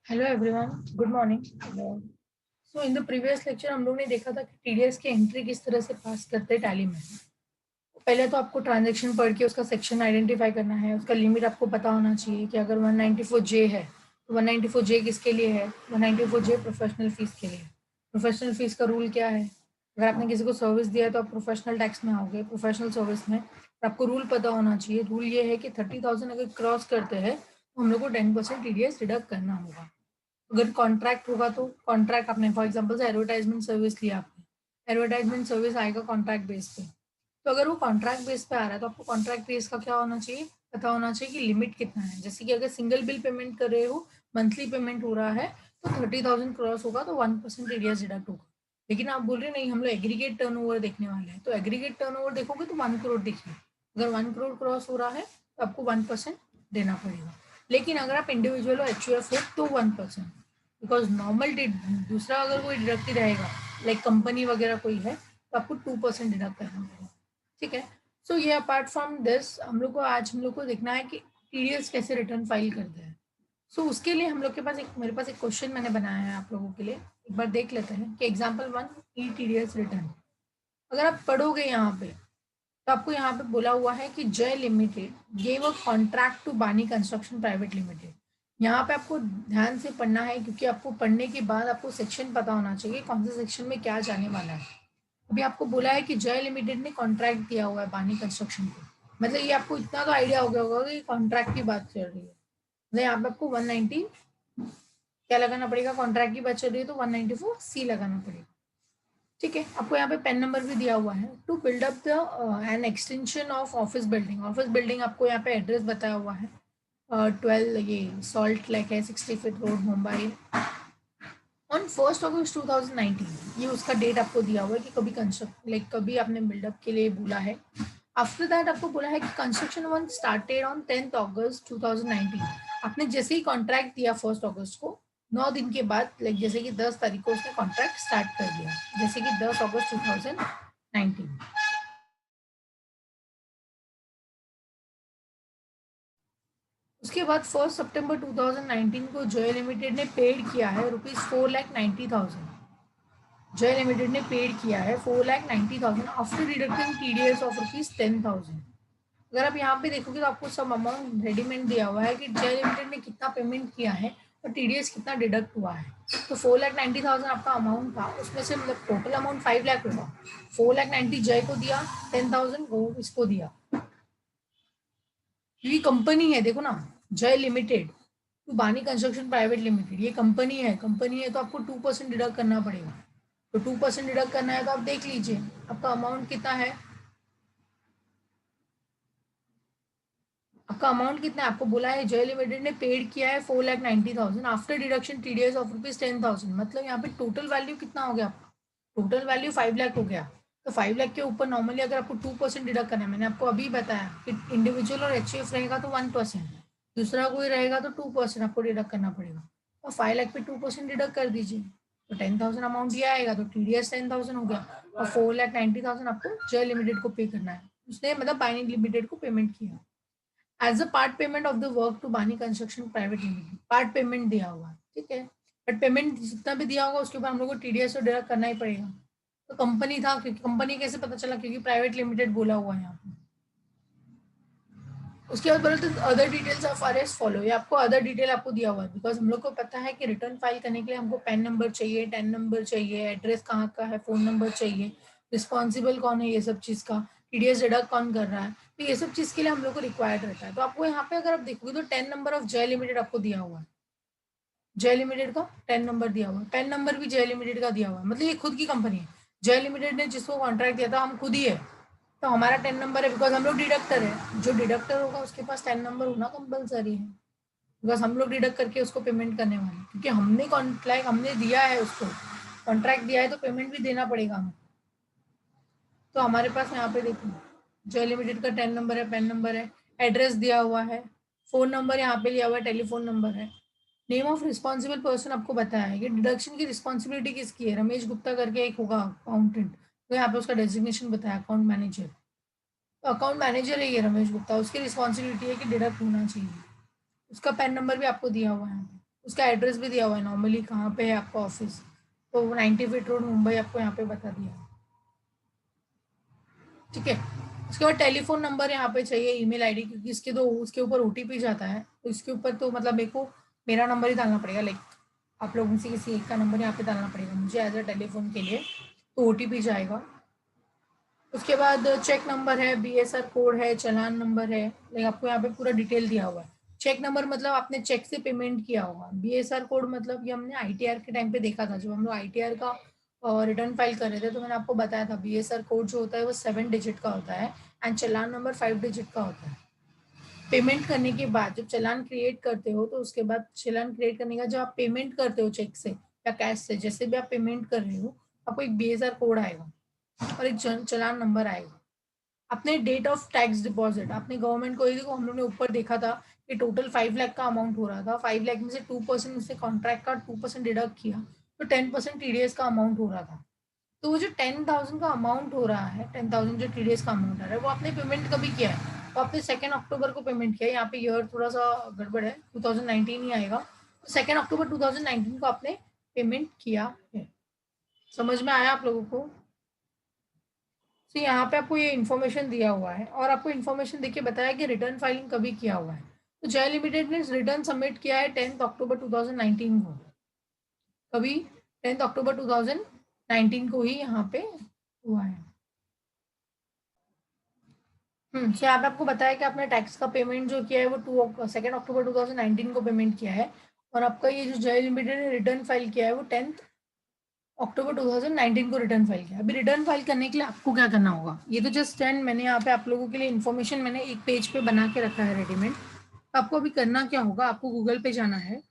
Hello everyone, good morning. So in the previous lecture हम लोग ने देखा था कि टीडीएस की एंट्री किस तरह से पास करते हैं टैली में। पहले तो आपको ट्रांजैक्शन पढ़ के उसका सेक्शन आइडेंटिफाई करना है, उसका लिमिट आपको पता होना चाहिए कि अगर 194J है तो 194J किसके लिए है। 194J प्रोफेशनल फीस के लिए। प्रोफेशनल फीस का रूल क्या है? अगर आपने किसी को सर्विस दिया है तो आप प्रोफेशनल टैक्स में आओगे, प्रोफेशनल सर्विस में। और आपको रूल पता होना चाहिए। रूल ये है कि 30,000 अगर क्रॉस करते हैं तो हम लोग को 10% टीडीएस डिडक्ट करना होगा। अगर कॉन्ट्रैक्ट होगा तो कॉन्ट्रैक्ट आपने फॉर एग्जांपल से एडवर्टाइजमेंट सर्विस लिया आपने, एडवर्टाइजमेंट सर्विस आएगा कॉन्ट्रैक्ट बेस पे। तो अगर वो कॉन्ट्रैक्ट बेस पे आ रहा है तो आपको कॉन्ट्रैक्ट बेस का क्या होना चाहिए, पता होना चाहिए कि लिमिट कितना है। जैसे कि अगर सिंगल बिल पेमेंट कर रहे हो, मंथली पेमेंट हो रहा है, तो 30,000 क्रॉस होगा तो 1% टीडीएस डिडक्ट होगा। लेकिन आप बोल रहे नहीं हम लोग एग्रीगेट टर्नओवर देखने वाले हैं, तो एग्रीगेट टर्नओवर देखोगे तो 1 करोड़ देखिए। अगर 1 करोड़ क्रॉस हो रहा है तो आपको 1% देना पड़ेगा। लेकिन अगर आप इंडिविजुअल और एचयूएफ हो तो 1%। बिकॉज नॉर्मल दूसरा अगर कोई डिडक्ट ही रहेगा, लाइक कंपनी वगैरह कोई है, तो आपको 2% डिडक्ट करना पड़ेगा। ठीक है। सो ये अपार्ट फ्रॉम दिस हम लोग को देखना है कि टीडीएस कैसे रिटर्न फाइल करते हैं। सो उसके लिए हम लोग के पास मेरे पास एक क्वेश्चन मैंने बनाया है आप लोगों के लिए। एक बार देख लेते हैं कि एग्जाम्पल 1 ई टीडीएस रिटर्न। अगर आप पढ़ोगे यहाँ पे तो आपको यहाँ पे बोला हुआ है कि Jay limited gave a contract to Bani construction private limited. यहाँ पे आपको ध्यान से पढ़ना है क्योंकि आपको पढ़ने के बाद आपको सेक्शन पता होना चाहिए कौन से सेक्शन में क्या जाने वाला है। अभी आपको बोला है कि जय लिमिटेड ने कॉन्ट्रैक्ट दिया हुआ है बानी कंस्ट्रक्शन को। मतलब ये आपको इतना तो आइडिया हो गया होगा कि कॉन्ट्रैक्ट की बात चल रही है। मतलब यहाँ पे आपको 190 क्या लगाना पड़ेगा, कॉन्ट्रैक्ट की बात चल रही है तो 194C लगाना पड़ेगा। ठीक है। आपको यहाँ पे पेन नंबर भी दिया हुआ है। To build up the an extension of office building. Office building आपको यहाँ पे एड्रेस बताया हुआ है। 12 ये सॉल्ट लेक है, 60 फीट रोड, मुंबई। ऑन 1 अगस्त 2019 ये उसका डेट आपको दिया हुआ है कि कभी कंस्ट्रक्ट लाइक कभी आपने बिल्डअप के लिए बोला है। आफ्टर दैट आपको बोला है कि कंस्ट्रक्शन वन स्टार्टेड ऑन 10 अगस्त 2019। आपने जैसे ही कॉन्ट्रैक्ट दिया 1 अगस्त को, 9 दिन के बाद लाइक जैसे कि 10 तारीख को उसने कॉन्ट्रैक्ट स्टार्ट कर दिया, जैसे कि 10 अगस्त 2019। उसके बाद 1 सितंबर 2019 को जय लिमिटेड ने पेड किया है ₹4,90,000। जय लिमिटेड ने पेड किया है 4,90,000 आफ्टर डिडक्टिंग टीडीएस ऑफ ₹10,000। अगर आप यहाँ पे देखोगे तो आपको सब अमाउंट रेडीमेड दिया हुआ है कि जय लिमिटेड ने कितना पेमेंट किया है और टीडीएस कितना डिडक्ट हुआ है। तो 4,90,000 आपका अमाउंट था, उसमें से मतलब टोटल अमाउंट 5 लाख होगा। 4,90,000 जय को दिया, 10,000 को इसको दिया। ये कंपनी है, देखो ना, जय limited to Bani construction private limited, ये कंपनी है तो आपको 2% डिडक्ट करना पड़ेगा। तो 2% डिडक्ट करना है तो आप देख लीजिए आपका अमाउंट कितना है। आपका अमाउंट कितना है, आपको बोला है जय लिमिटेड ने पेड किया है 4,90,000 आफ्टर डिडक्शन टीडीएस ऑफ ₹10,000। मतलब यहाँ पे टोटल वैल्यू कितना हो गया आपका, टोटल वैल्यू 5 लाख हो गया। तो 5 लाख के ऊपर नॉर्मली अगर आपको 2% डिडक्ट करना है, मैंने आपको अभी बताया कि इंडिविजुअल और एचयूएफ रहेगा तो 1%, दूसरा कोई रहेगा तो 2% आपको डिडक्ट करना पड़ेगा। तो 5 लाख पे 2% डिडक्ट कर दीजिए तो 10,000 अमाउंट ये आएगा, तो टीडीएस 10,000 हो गया और 4,90,000 आपको जय लिमिटेड को पे करना है। उसने मतलब बाइनिंग लिमिटेड को पेमेंट किया as a part payment of the work to Bani construction private limited. Part payment दिया हुआ है, ठीक है। बट पेमेंट जितना भी दिया होगा उसके ऊपर हम लोग को टीडीएस और डिडक्ट करना ही पड़ेगा। तो कंपनी था, क्योंकि कंपनी कैसे पता चला, क्योंकि प्राइवेट लिमिटेड बोला हुआ है यहाँ पे। उसके बाद बोला तो other details of R S follow. ये आपको अदर डिटेल आपको दिया हुआ है बिकॉज हम लोग को पता है कि रिटर्न फाइल करने के लिए हमको पैन नंबर चाहिए, टैन नंबर चाहिए, एड्रेस कहाँ का है, फोन नंबर चाहिए, रिस्पॉन्सिबल कौन है, ये सब चीज़ का, टीडीएस डिडक्ट कौन कर रहा है, तो ये सब चीज़ के लिए हम लोग को रिक्वायर्ड रहता है। तो आपको यहाँ पे अगर आप देखोगे तो टैन नंबर ऑफ जय लिमिटेड आपको दिया हुआ है। जय लिमिटेड का टैन नंबर दिया हुआ है, पैन नंबर भी जय लिमिटेड का दिया हुआ है। मतलब ये खुद की कंपनी है। जय लिमिटेड ने जिसको कॉन्ट्रैक्ट दिया था हम खुद ही है, तो हमारा टैन नंबर है बिकॉज हम लोग डिडक्टर है। जो डिडक्टर होगा उसके पास टैन नंबर होना कंपलसरी है बिकॉज हम लोग डिडक्ट करके उसको पेमेंट करने वाले हैं। क्योंकि हमने कॉन्ट्रैक्ट हमने दिया है उसको, कॉन्ट्रैक्ट दिया है तो पेमेंट भी देना पड़ेगा हमें। तो हमारे पास यहाँ पे देखो जय लिमिटेड का टैन नंबर है, पैन नंबर है, एड्रेस दिया हुआ है, फोन नंबर यहाँ पे लिया हुआ है, टेलीफोन नंबर है। नेम ऑफ रिस्पॉन्सिबल पर्सन आपको बताया है कि डिडक्शन की रिस्पॉन्सिबिलिटी किसकी है, रमेश गुप्ता करके एक होगा अकाउंटेंट, तो यहाँ पे उसका डेजिग्नेशन बताया अकाउंट मैनेजर। तो अकाउंट मैनेजर है ये रमेश गुप्ता, उसकी रिस्पॉन्सिबिलिटी है कि डिडक्ट होना चाहिए। उसका पैन नंबर भी आपको दिया हुआ है। उसका एड्रेस भी दिया हुआ है नॉर्मली कहाँ पे है आपका ऑफिस, तो 90 फीट रोड मुंबई आपको यहाँ पे बता दिया है। ठीक है, उसके बाद टेलीफोन नंबर यहाँ पे चाहिए, ईमेल आईडी, क्योंकि इसके तो उसके ऊपर ओटीपी जाता है, तो इसके ऊपर तो मतलब मेरे को मेरा नंबर ही डालना पड़ेगा, लाइक आप लोगों में से किसी एक का नंबर यहाँ पे डालना पड़ेगा मुझे एज अ टेलीफोन के लिए, तो ओटीपी जाएगा। उसके बाद चेक नंबर है, बीएसआर कोड है, चालान नंबर है, लाइक आपको यहाँ पे पूरा डिटेल दिया हुआ है। चेक नंबर मतलब आपने चेक से पेमेंट किया होगा, बीएसआर कोड मतलब ये हमने आईटीआर के टाइम पे देखा था, जब हम लोग आईटीआर का रिटर्न फाइल कर रहे थे तो मैंने आपको बताया था बीएसआर कोड जो होता है वो 7 डिजिट का होता है एंड चालान नंबर 5 डिजिट का होता है। पेमेंट करने के बाद जब चालान क्रिएट करते हो तो उसके बाद चालान क्रिएट करने का जब आप पेमेंट करते हो चेक से या कैश से, जैसे भी आप पेमेंट कर रहे हो, आपको एक बीएसआर कोड आएगा और एक चालान नंबर आएगा। अपने डेट ऑफ टैक्स डिपॉजिट आपने गवर्नमेंट को, ये देखो हम लोग ने ऊपर देखा था कि टोटल 5 लाख का अमाउंट हो रहा था, 5 लाख में से 2% उसने कॉन्ट्रैक्ट का 2% डिडक्ट किया, तो 10% टीडीएस का अमाउंट हो रहा था। तो वो जो 10,000 का अमाउंट हो रहा है, 10,000 जो टीडीएस का अमाउंट आ रहा है, वो आपने पेमेंट कभी किया है, तो आपने 2 अक्टूबर को पेमेंट किया है। यहाँ पे ईयर थोड़ा सा गड़बड़ है, 2019 ही आएगा, तो 2 अक्टूबर 2019 को आपने पेमेंट किया है। समझ में आया आप लोगों को? तो यहाँ पे आपको ये इन्फॉर्मेशन दिया हुआ है और आपको इन्फॉर्मेशन देखिए बताया कि रिटर्न फाइलिंग कभी किया हुआ है, तो जय लिमिटेड ने रिटर्न सबमिट किया है 10 अक्टूबर 2019 को। कभी 10 अक्टूबर 2019 को ही यहाँ पे हुआ है। सो यहाँ पे आपको बताया कि आपने टैक्स का पेमेंट जो किया है वो 2 अक्टूबर 2019 को पेमेंट किया है, और आपका ये जो जय लिमिटेड ने रिटर्न फाइल किया है वो 10 अक्टूबर 2019 को रिटर्न फाइल किया। अभी रिटर्न फाइल करने के लिए आपको क्या करना होगा, ये तो जस्ट एंड मैंने यहाँ पे आप लोगों के लिए इन्फॉर्मेशन मैंने एक पेज पे बना के रखा है रेडीमेड। आपको अभी करना क्या होगा, आपको गूगल पे जाना है।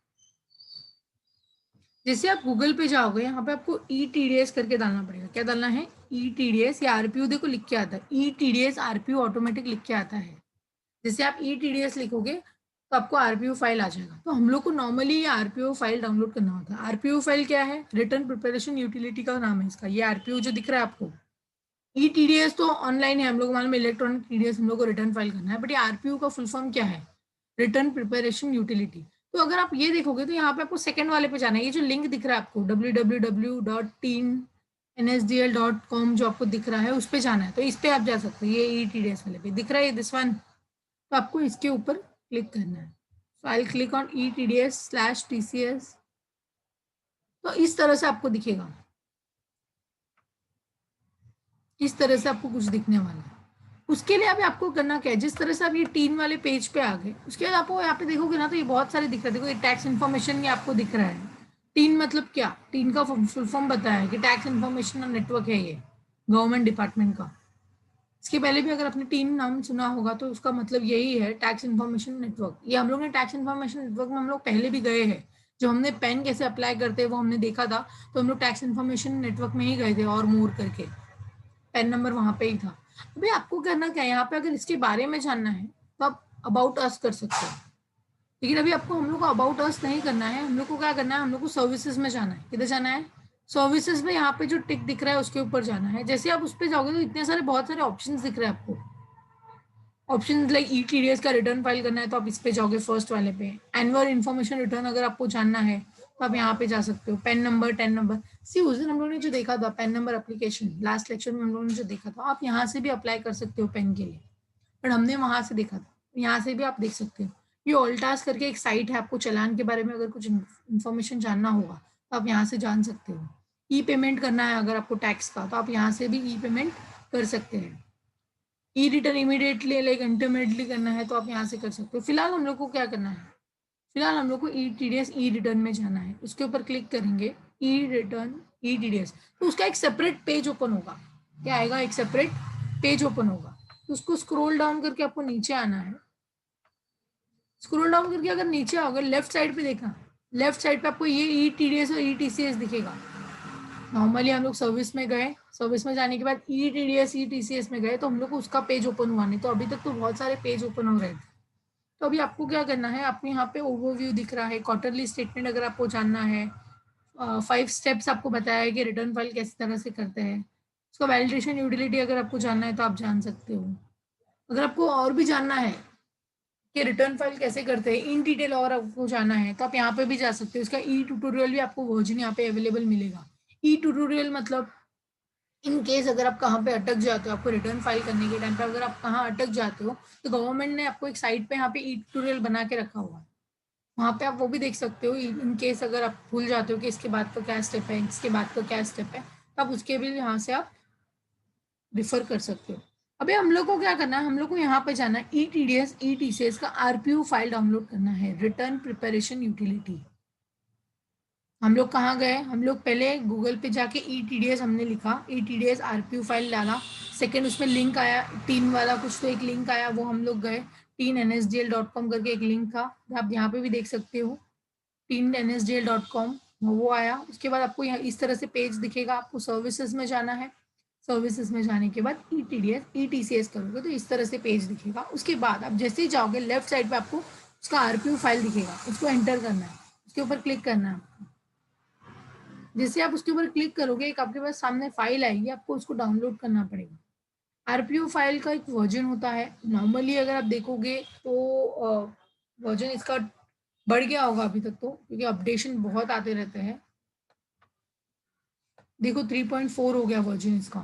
जैसे आप गूगल पे जाओगे यहाँ पे आपको ई टीडीएस करके डालना पड़ेगा। क्या डालना है? ई टीडीएस या आरपीयू, देखो लिख के आता है ई टीडीएस आरपीयू ऑटोमेटिक लिख के आता है। जैसे आप ई टीडीएस लिखोगे तो आपको आरपीयू फाइल आ जाएगा। तो हम लोग को नॉर्मली ये आरपीयू फाइल डाउनलोड करना होता है। आरपीयू फाइल क्या है? रिटर्न प्रिपरेशन यूटिलिटी का नाम है इसका। ये आरपीयू जो दिख रहा है आपको, ई टीडीएस तो ऑनलाइन है, हम लोग मालूम इलेक्ट्रॉनिक टीडीएस हम लोग को रिटर्न फाइल करना है, बट ये आरपीयू का फुल फॉर्म क्या है? Return preparation utility. तो अगर आप ये देखोगे तो यहाँ पे आपको सेकंड वाले पे जाना है। ये जो लिंक दिख रहा है आपको www.teamnsdl.com जो आपको दिख रहा है उस पे जाना है, तो इस पे आप जा सकते हो। ये ई टीडीएस वाले पे दिख रहा है दिस वन, तो आपको इसके ऊपर क्लिक करना है। So I will click on ETDS/TCS। तो इस तरह से आपको दिखेगा, इस तरह से आपको कुछ दिखने वाला है। उसके लिए अभी आपको करना क्या है, जिस तरह से आप ये टीन वाले पेज पे आ गए उसके बाद आपको यहाँ पे देखोगे ना तो ये बहुत सारे दिख रहे हैं। देखो ये टैक्स इन्फॉर्मेशन ये आपको दिख रहा है। टीन मतलब क्या? टीन का फुल फॉर्म बताया है कि टैक्स इन्फॉर्मेशन नेटवर्क है ये गवर्नमेंट डिपार्टमेंट का। इसके पहले भी अगर आपने टीन नाम सुना होगा तो उसका मतलब यही है, टैक्स इन्फॉर्मेशन नेटवर्क। ये हम लोग ने टैक्स इन्फॉर्मेशन नेटवर्क में हम लोग पहले भी गए हैं, जो हमने पेन कैसे अप्लाई करते हैं वो हमने देखा था, तो हम लोग टैक्स इन्फॉर्मेशन नेटवर्क में ही गए थे और मोर करके पेन नंबर वहां पे ही था। अभी आपको करना क्या है, यहाँ पे अगर इसके बारे में जानना है तो आप अबाउट अस कर सकते हो, लेकिन अभी आपको हम लोग को अबाउट अस नहीं करना है। हम लोग को क्या करना है, हम लोग को सर्विसेज में जाना है। किधर जाना है? सर्विसेज में यहाँ पे जो टिक दिख रहा है उसके ऊपर जाना है। जैसे आप उस पर जाओगे तो इतने सारे बहुत सारे ऑप्शन दिख रहे हैं आपको। ऑप्शन लाइक ई टीडीएस का रिटर्न फाइल करना है तो आप इस पे जाओगे फर्स्ट वाले पे। एनुअल इन्फॉर्मेशन रिटर्न अगर आपको जानना है तो आप यहाँ पे जा सकते हो। पेन नंबर, टेन नंबर, सी उस दिन हम लोगों ने जो देखा था PAN number application, last lecture में हम लोगों ने जो देखा था, आप यहाँ से भी अप्लाई कर सकते हो पेन के लिए, बट हमने वहां से देखा था, यहाँ से भी आप देख सकते हो। ये ऑल्टास करके एक साइट है, आपको चालान के बारे में अगर कुछ इन्फॉर्मेशन जानना होगा तो आप यहाँ से जान सकते हो। ई पेमेंट करना है अगर आपको टैक्स का तो आप यहाँ से भी ई पेमेंट कर सकते हैं। ई रिटर्न इमीडिएटली लाइक इंटरमीडिएटली करना है तो आप यहाँ से कर सकते हो। फिलहाल हम लोग को क्या करना है, फिलहाल हम लोग को ई टीडीएस ई रिटर्न में जाना है। उसके ऊपर क्लिक करेंगे, ई रिटर्न ई टीडीएस, तो उसका एक सेपरेट पेज ओपन होगा। क्या आएगा? एक सेपरेट पेज ओपन होगा। तो उसको स्क्रॉल डाउन करके आपको नीचे आना है। स्क्रॉल डाउन करके अगर नीचे आओगे लेफ्ट साइड पे देखना, लेफ्ट साइड पे आपको ये ई टीडीएस और ई टीसीएस दिखेगा। नॉर्मली हम लोग सर्विस में गए, सर्विस में जाने के बाद ई टीडीएस ई टीसीएस में गए तो हम लोग को उसका पेज ओपन हुआ नहीं, तो अभी तक तो बहुत सारे पेज ओपन हो रहे थे। तो अभी आपको क्या करना है, आपको यहाँ पे ओवरव्यू दिख रहा है, क्वार्टरली स्टेटमेंट अगर आपको जानना है, 5 स्टेप्स आपको बताया है कि रिटर्न फाइल किस तरह से करते हैं। उसका वैलिडेशन यूटिलिटी अगर आपको जानना है तो आप जान सकते हो। अगर आपको और भी जानना है कि रिटर्न फाइल कैसे करते हैं इन डिटेल और आपको जाना है तो आप यहाँ पे भी जा सकते हो। इसका ई ट्यूटोरियल भी आपको वर्जन यहाँ पे अवेलेबल मिलेगा। ई ट्यूटोरियल मतलब इन केस अगर आप कहाँ पे अटक जाते हो, आपको रिटर्न फाइल करने के टाइम पे अगर आप कहाँ अटक जाते हो तो गवर्नमेंट ने आपको एक साइट पे यहाँ पे ई ट्यूटोरियल बना के रखा हुआ है, वहाँ पे आप वो भी देख सकते हो। इन केस अगर आप भूल जाते हो कि इसके बाद का क्या स्टेप है, इसके बाद का क्या स्टेप है, तो आप उसके भी यहाँ से आप रिफर कर सकते हो। अभी हम लोग को क्या करना है, हम लोग को यहाँ पे जाना है ETDS ETCS का RPU फाइल डाउनलोड करना है, रिटर्न प्रिपरेशन यूटिलिटी। हम लोग कहाँ गए, हम लोग पहले गूगल पे जाके ETDS हमने लिखा, ETDS RPU फाइल डाला। सेकंड उसमें लिंक आया टीन वाला, कुछ तो एक लिंक आया, वो हम लोग गए। teennsdl.com करके एक लिंक था, आप यहाँ पे भी देख सकते हो teennsdl.com, वो आया। उसके बाद आपको यहाँ इस तरह से पेज दिखेगा, आपको सर्विसेज में जाना है। सर्विसेज में जाने के बाद ETDS ETCS करोगे तो इस तरह से पेज दिखेगा। उसके बाद आप जैसे ही जाओगे लेफ्ट साइड पे आपको उसका RPU फाइल दिखेगा, उसको एंटर करना है, उसके ऊपर क्लिक करना है। जैसे आप उसके ऊपर क्लिक करोगे एक आपके पास सामने फाइल आएगी, आपको उसको डाउनलोड करना पड़ेगा। RPU फाइल का एक वर्जन होता है, नॉर्मली अगर आप देखोगे तो वर्जन इसका बढ़ गया होगा अभी तक तो, क्योंकि अपडेशन बहुत आते रहते हैं। देखो 3.4 हो गया वर्जन इसका।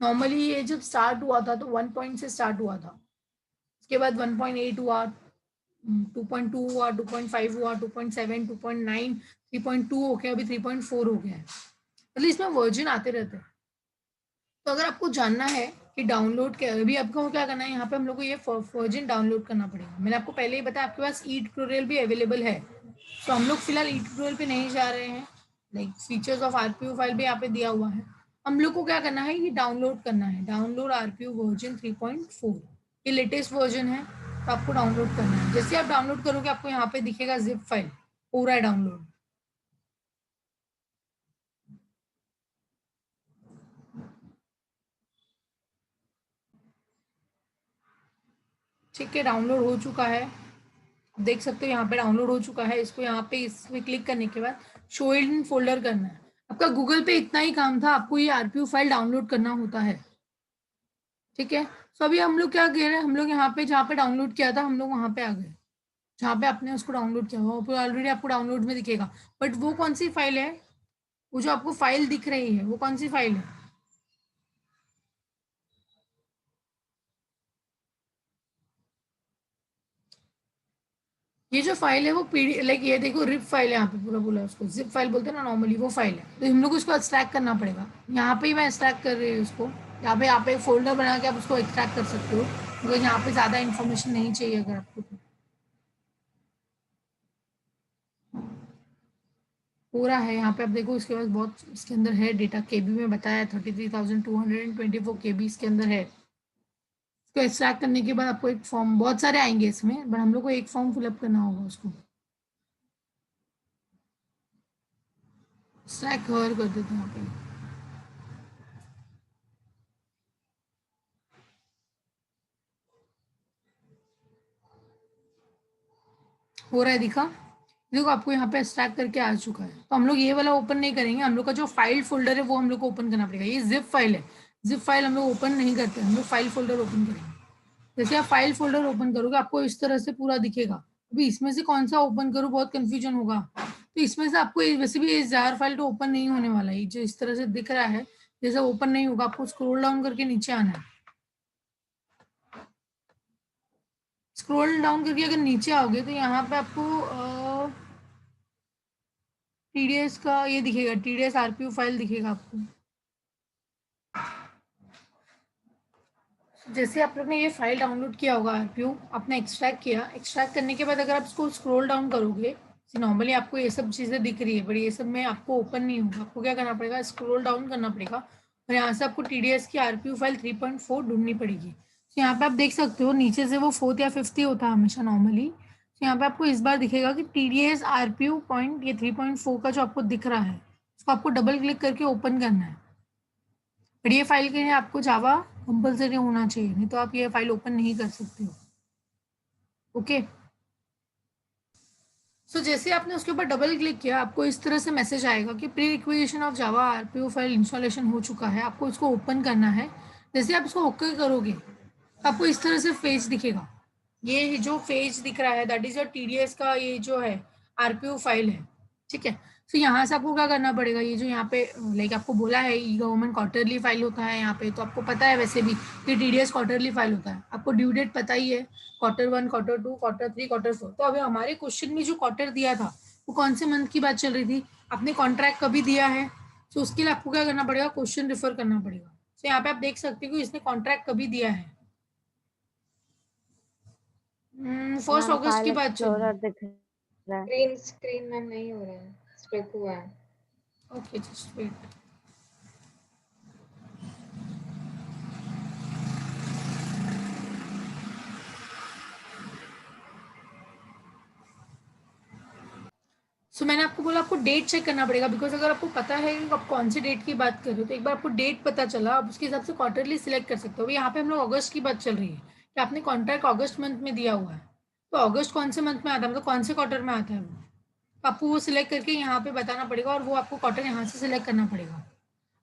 नॉर्मली ये जब स्टार्ट हुआ था तो 1 पॉइंट से स्टार्ट हुआ था, उसके बाद 1.8 हुआ, 2.2 हुआ, 2.5 हुआ, 2.7, 2.9, 3.2 हो गया, अभी 3.4 हो गया है। मतलब इसमें वर्जन आते रहते हैं। तो अगर आपको जानना है कि डाउनलोड क्या, अभी आपको क्या करना है, यहाँ पे हम लोग को ये वर्जन डाउनलोड करना पड़ेगा। मैंने आपको पहले ही बताया आपके पास ई ट्यूटोरियल भी अवेलेबल है, तो हम लोग फिलहाल ई ट्यूटोरियल पे नहीं जा रहे हैं। Like features of RPU file भी यहाँ पे दिया हुआ है। हम लोग को क्या करना है, ये डाउनलोड करना है, डाउनलोड RPU वर्जन 3.4, ये लेटेस्ट वर्जन है, तो आपको डाउनलोड करना है। जैसे आप डाउनलोड करोगे आपको यहाँ पे दिखेगा जिप फाइल, पूरा है डाउनलोड। ठीक है, डाउनलोड हो चुका है, देख सकते हो यहाँ पे डाउनलोड हो चुका है। इसको यहाँ पे इसमें क्लिक करने के बाद शो इन फोल्डर करना है। आपका गूगल पे इतना ही काम था, आपको ये RPU फाइल डाउनलोड करना होता है। ठीक है, तो अभी हम लोग क्या कह रहे हैं, हम लोग यहाँ पे जहाँ पे डाउनलोड किया था हम लोग वहाँ पे आ गए, जहाँ पे आपने उसको डाउनलोड किया हुआ ऑलरेडी आपको डाउनलोड में दिखेगा। बट वो कौन सी फाइल है, वो जो आपको फाइल दिख रही है वो कौन सी फाइल है, ये जो फाइल है वो पीडी लाइक ये देखो रिप फाइल है, यहाँ पे पूरा बोला उसको जिप फाइल बोलते हैं ना नॉर्मली, वो फाइल है। तो हम लोग को उसको एक्सट्रैक्ट करना पड़ेगा। यहाँ पे ही मैं एक्सट्रैक्ट कर रही हूँ उसको, यहाँ पे एक फोल्डर बना के आप उसको एक्सट्रैक्ट कर सकते हो, बिकॉज यहाँ पे ज़्यादा इन्फॉर्मेशन नहीं चाहिए अगर आपको तो। पूरा है यहाँ पे, आप देखो इसके पास बहुत इसके अंदर है डेटा, केबी में बताया है 33,224 KB इसके अंदर है। इसको एक्सट्रैक्ट करने के बाद आपको एक फॉर्म, बहुत सारे आएंगे इसमें, बट हम लोग को एक फॉर्म फिलअप करना होगा, उसको एक्सट्रैक्ट कवर कर देते हैं यहाँ पे। हो रहा है, दिखा, देखो आपको यहाँ पे एक्सट्रैक्ट करके आ चुका है। तो हम लोग ये वाला ओपन नहीं करेंगे, हम लोग का जो फाइल फोल्डर है वो हम लोग को ओपन करना पड़ेगा। ये जिप फाइल है, जिप फाइल हम लोग ओपन नहीं करते, हम लोग फाइल फोल्डर ओपन करेंगे। जैसे आप फाइल फोल्डर ओपन करोगे आपको इस तरह से पूरा दिखेगा। अभी इसमें से कौन सा ओपन करूँ, बहुत कंफ्यूजन होगा, तो इसमें से आपको वैसे भी ये जार फाइल तो ओपन नहीं होने वाला है, जो इस तरह से दिख रहा है जैसे ओपन नहीं होगा। आपको स्क्रोल डाउन करके नीचे आना है, स्क्रोल डाउन करके अगर नीचे आओगे तो यहाँ पे आपको TDS का ये दिखेगा, TDS RPU फाइल दिखेगा आपको। जैसे आप लोग ने ये फाइल डाउनलोड किया होगा RPU, आपने एक्सट्रैक्ट किया, एक्सट्रैक्ट करने के बाद अगर आप इसको स्क्रॉल डाउन करोगे, नॉर्मली आपको ये सब चीज़ें दिख रही है, बट ये सब में आपको ओपन नहीं होगा। आपको क्या करना पड़ेगा, स्क्रॉल डाउन करना पड़ेगा और यहाँ से आपको TDS की RPU फाइल 3.4 ढूंढनी पड़ेगी। तो यहाँ पे आप देख सकते हो नीचे से वो 4th या 5th ही होता है हमेशा नॉर्मली। तो यहाँ पे आपको इस बार दिखेगा कि TDS RPU पॉइंट ये 3.4 का जो आपको दिख रहा है, उसको आपको डबल क्लिक करके ओपन करना है। बट ये फाइल के लिए आपको जावा कंपलसरी होना चाहिए, नहीं तो आप ये फाइल ओपन नहीं कर सकते हो। ओके, सो जैसे आपने उसके ऊपर डबल क्लिक किया आपको इस तरह से मैसेज आएगा कि pre requisition of Java RPU file installation हो चुका है, आपको इसको ओपन करना है। जैसे आप इसको ओके करोगे आपको इस तरह से पेज दिखेगा, ये जो फेज दिख रहा है दैट इज योर टीडीएस का, ये जो है आरपीओ फाइल है, ठीक है। तो यहाँ से आपको क्या करना पड़ेगा, ये जो यहाँ पे लाइक आपको बोला है ई गवर्नमेंट क्वार्टरली फाइल होता है यहाँ पे, तो आपको पता है वैसे भी कि टीडीएस क्वार्टरली फाइल होता है, आपको ड्यू डेट पता ही है, Q1, Q2, Q3, Q4। तो अभी हमारे क्वेश्चन में जो क्वार्टर दिया था वो कौन से मंथ की बात चल रही थी, आपने कॉन्ट्रैक्ट कभी दिया है, तो उसके लिए आपको क्या करना पड़ेगा, क्वेश्चन रिफर करना पड़ेगा। तो यहाँ पे आप देख सकते हो इसने कॉन्ट्रैक्ट कभी दिया है, 1 मैम अगस्त की फाइल बात चल रही एक्सप्लोरर है। दिख रहा है। स्क्रीन मैम नहीं हो रहा है, स्ट्रक हुआ है। Okay just wait. सो मैंने आपको बोला आपको डेट चेक करना पड़ेगा, बिकॉज अगर आपको पता है कि आप कौन सी डेट की बात कर रहे हो, तो एक बार आपको डेट पता चला, आप उसके हिसाब से क्वार्टरली सिलेक्ट कर सकते हो। यहाँ पे हम लोग अगस्त की बात चल रही है कि आपने कॉन्ट्रैक्ट अगस्त मंथ में दिया हुआ है, तो अगस्त कौन से मंथ में आता है, मतलब कौन से क्वार्टर में आता है वो, तो आपको वो सिलेक्ट करके यहाँ पे बताना पड़ेगा, और वो आपको क्वार्टर यहाँ से सिलेक्ट करना पड़ेगा।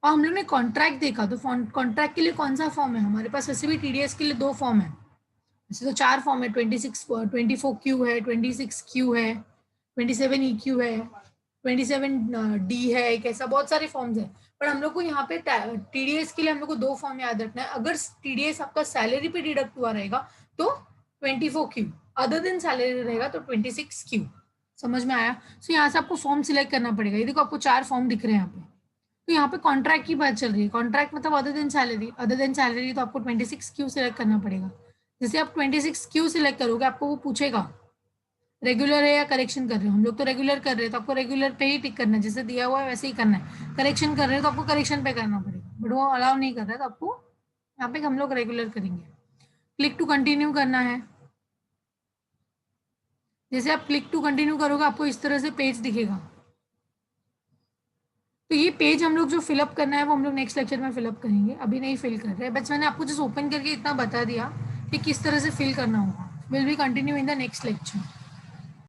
और हम लोग ने कॉन्ट्रैक्ट देखा, तो कॉन्ट्रैक्ट के लिए कौन सा फॉर्म है हमारे पास, वैसे भी टीडीएस के लिए 2 फॉर्म है, वैसे तो 4 फॉर्म है, 24Q है, 26Q है, 27EQ है, 27D है, एक ऐसा बहुत सारे फॉर्म्स है। पर हम लोग को यहाँ पे टीडीएस के लिए हम लोग को 2 फॉर्म याद रखना है। अगर टीडीएस आपका सैलरी पे डिडक्ट हुआ रहेगा तो 24Q, अदर देन सैलरी रहेगा तो 26Q। समझ में आया। सो यहाँ से आपको फॉर्म सिलेक्ट करना पड़ेगा। ये देखो आपको 4 फॉर्म दिख रहे हैं यहाँ पे। तो यहाँ पे कॉन्ट्रैक्ट की बात चल रही है, कॉन्ट्रैक्ट मतलब other than salary, other than salary तो आपको 26Q सिलेक्ट करना पड़ेगा। जैसे आप 26Q सिलेक्ट करोगे, आपको वो पूछेगा रेगुलर है या करेक्शन कर रहे हो। हम लोग तो रेगुलर कर रहे हैं, तो आपको रेगुलर पे ही टिक करना है, जैसे दिया हुआ है वैसे ही करना है। करेक्शन कर रहे हो तो आपको करेक्शन पे करना पड़ेगा, बट वो अलाउ नहीं कर रहा है, तो आपको यहाँ पे हम लोग रेगुलर करेंगे। क्लिक टू कंटिन्यू करना है। जैसे आप क्लिक टू कंटिन्यू करोगे, आपको इस तरह से पेज दिखेगा। तो ये पेज हम लोग जो फिलअप करना है वो हम लोग नेक्स्ट लेक्चर में फिलअप करेंगे, अभी नहीं फिल कर रहे हैं। बस मैंने आपको जस्ट ओपन करके इतना बता दिया कि किस तरह से फिल करना होगा। Will be continue in the next lecture.